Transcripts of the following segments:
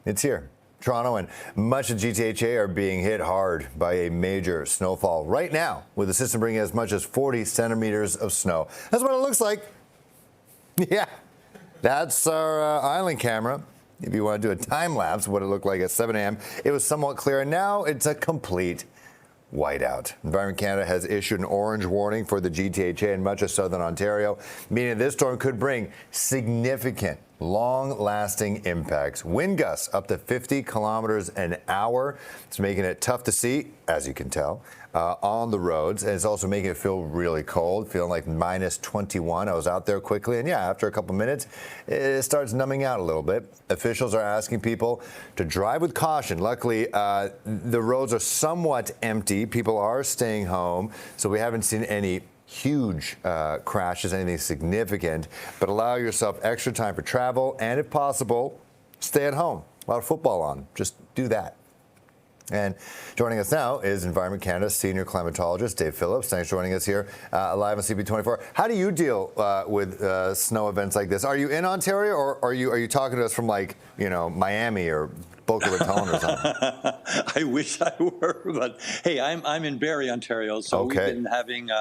It's here. Toronto and much of GTHA are being hit hard by a major snowfall right now, with the system bringing as much as 40 centimeters of snow. That's what it looks like. Yeah, that's our island camera. If you want to do a time lapse of what it looked like at 7 a.m., it was somewhat clear, and now it's a complete whiteout. Environment Canada has issued an orange warning for the GTHA and much of southern Ontario, meaning this storm could bring significant, long-lasting impacts. Wind gusts up to 50 kilometers an hour. It's making it tough to see, as you can tell, on the roads. And it's also making it feel really cold, feeling like minus 21. I was out there quickly, and yeah, after a couple minutes, it starts numbing out a little bit. Officials are asking people to drive with caution. Luckily, the roads are somewhat empty. People are staying home, so we haven't seen any huge crashes, anything significant, but allow yourself extra time for travel, and if possible, stay at home. A lot of football on. Just do that. And joining us now is Environment Canada's senior climatologist, Dave Phillips. Thanks for joining us here live on CP24. How do you deal with snow events like this? Are you in Ontario, or are you talking to us from, like, you know, Miami or Boca Raton or something? I wish I were, but hey, I'm in Barrie, Ontario, so okay. We've been having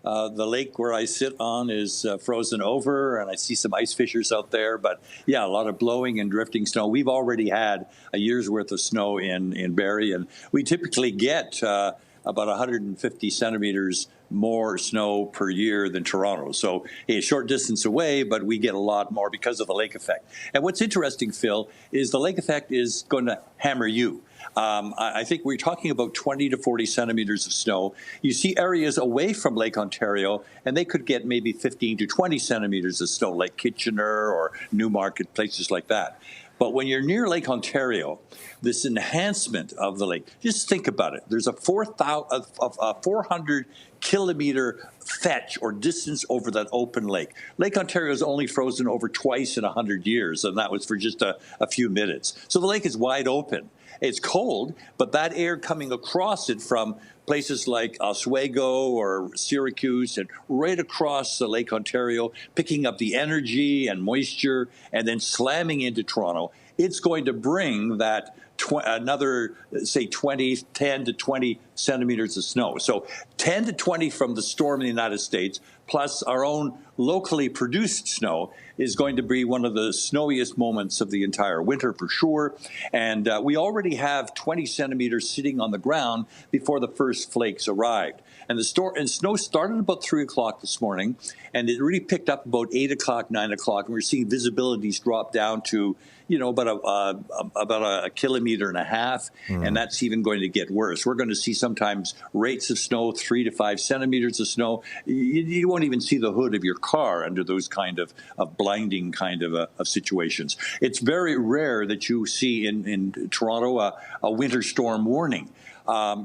the lake where I sit on is frozen over, and I see some ice fissures out there. But yeah, a lot of blowing and drifting snow. We've already had a year's worth of snow in Barrie, and we typically get about 150 centimeters more snow per year than Toronto. So a short distance away, but we get a lot more because of the lake effect. And what's interesting, Phil, is the lake effect is going to hammer you. I think we're talking about 20 to 40 centimeters of snow. You see areas away from Lake Ontario, and they could get maybe 15 to 20 centimeters of snow, like Kitchener or Newmarket, places like that. But when you're near Lake Ontario, this enhancement of the lake, just think about it. There's a 400 kilometer fetch or distance over that open lake. Lake Ontario is only frozen over twice in 100 years, and that was for just a few minutes. So the lake is wide open. It's cold, but that air coming across it from places like Oswego or Syracuse and right across the Lake Ontario, picking up the energy and moisture and then slamming into Toronto, it's going to bring that another, say, 10 to 20 centimeters of snow. So 10 to 20 from the storm in the United States, plus our own locally produced snow, is going to be one of the snowiest moments of the entire winter for sure. And we already have 20 centimeters sitting on the ground before the first flakes arrived. And snow started about 3 o'clock this morning, and it really picked up about 8 o'clock, 9 o'clock, and we're seeing visibilities drop down to, you know, about a kilometer and a half, and that's even going to get worse. We're going to see sometimes rates of snow, 3 to 5 centimeters of snow. You won't even see the hood of your car under those kind of blinding kind of situations. It's very rare that you see in Toronto a winter storm warning.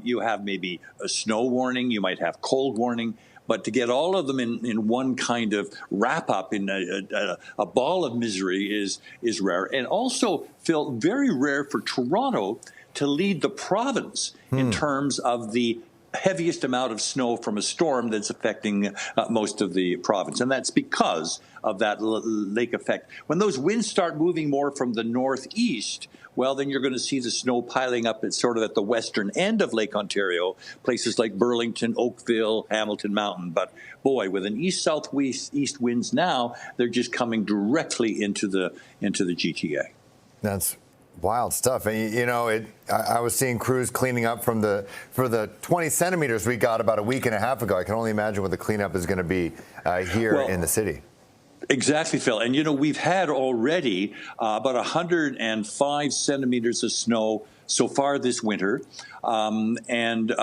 You have maybe a snow warning, you might have cold warning, but to get all of them in one kind of wrap up in a ball of misery is rare. And also, Phil, very rare for Toronto to lead the province in terms of the heaviest amount of snow from a storm that's affecting most of the province. And that's because of that lake effect. When those winds start moving more from the northeast, well, then you're going to see the snow piling up at sort of at the western end of Lake Ontario, places like Burlington, Oakville, Hamilton Mountain. But boy, with an east-southwest winds now, they're just coming directly into the GTA. That's wild stuff. And you know, I was seeing crews cleaning up for the 20 centimeters we got about a week and a half ago. I can only imagine what the cleanup is going to be here in the city. Exactly, Phil. And, you know, we've had already about 105 centimeters of snow so far this winter. That's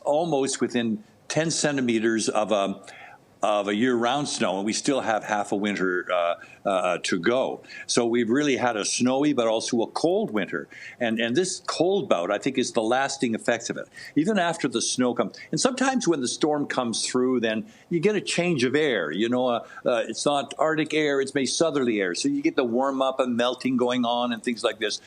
almost within 10 centimeters of a year-round snow, and we still have half a winter to go. So we've really had a snowy but also a cold winter. And this cold bout, I think, is the lasting effects of it. Even after the snow comes, and sometimes when the storm comes through, then you get a change of air. You know, it's not Arctic air, it's maybe southerly air. So you get the warm-up and melting going on and things like this.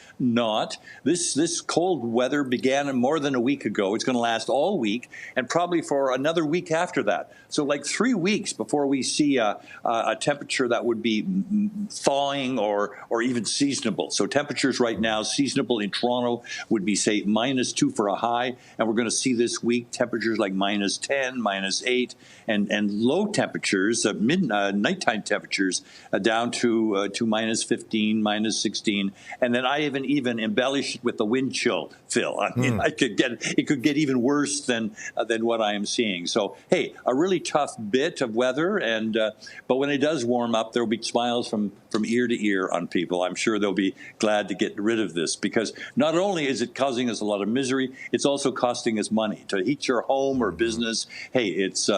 This cold weather began more than a week ago. It's going to last all week and probably for another week after that. So like 3 weeks weeks before we see a temperature that would be thawing or even seasonable. So temperatures right now, seasonable in Toronto would be, say, -2 for a high. And we're going to see this week temperatures like -10, -8, and low temperatures, nighttime temperatures down to -15, -16. And then I even embellished with the wind chill, Phil. I mean, it could get even worse than what I am seeing. So, hey, a really tough bit of weather, but when it does warm up, there will be smiles from ear to ear on people. I'm sure they'll be glad to get rid of this, because not only is it causing us a lot of misery, it's also costing us money to heat your home or business. Hey, it's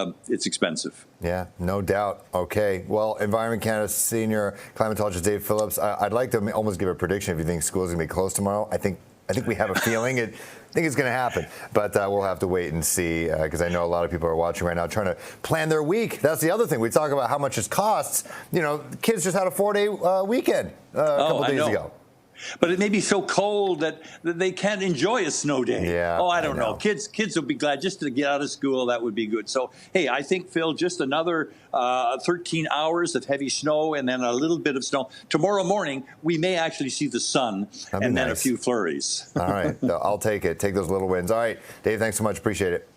expensive. Yeah, no doubt. Okay. Well, Environment Canada senior climatologist David Phillips, I'd like to almost give a prediction if you think school is going to be closed tomorrow. I think we have a feeling I think it's going to happen, but we'll have to wait and see, because I know a lot of people are watching right now trying to plan their week. That's the other thing. We talk about how much it costs. You know, kids just had a 4-day weekend a couple days ago. But it may be so cold that they can't enjoy a snow day. Yeah, I don't know. Kids will be glad just to get out of school. That would be good. So, hey, I think, Phil, just another 13 hours of heavy snow and then a little bit of snow. Tomorrow morning, we may actually see the sun and then a few flurries. All right. I'll take it. Take those little wins. All right. Dave, thanks so much. Appreciate it.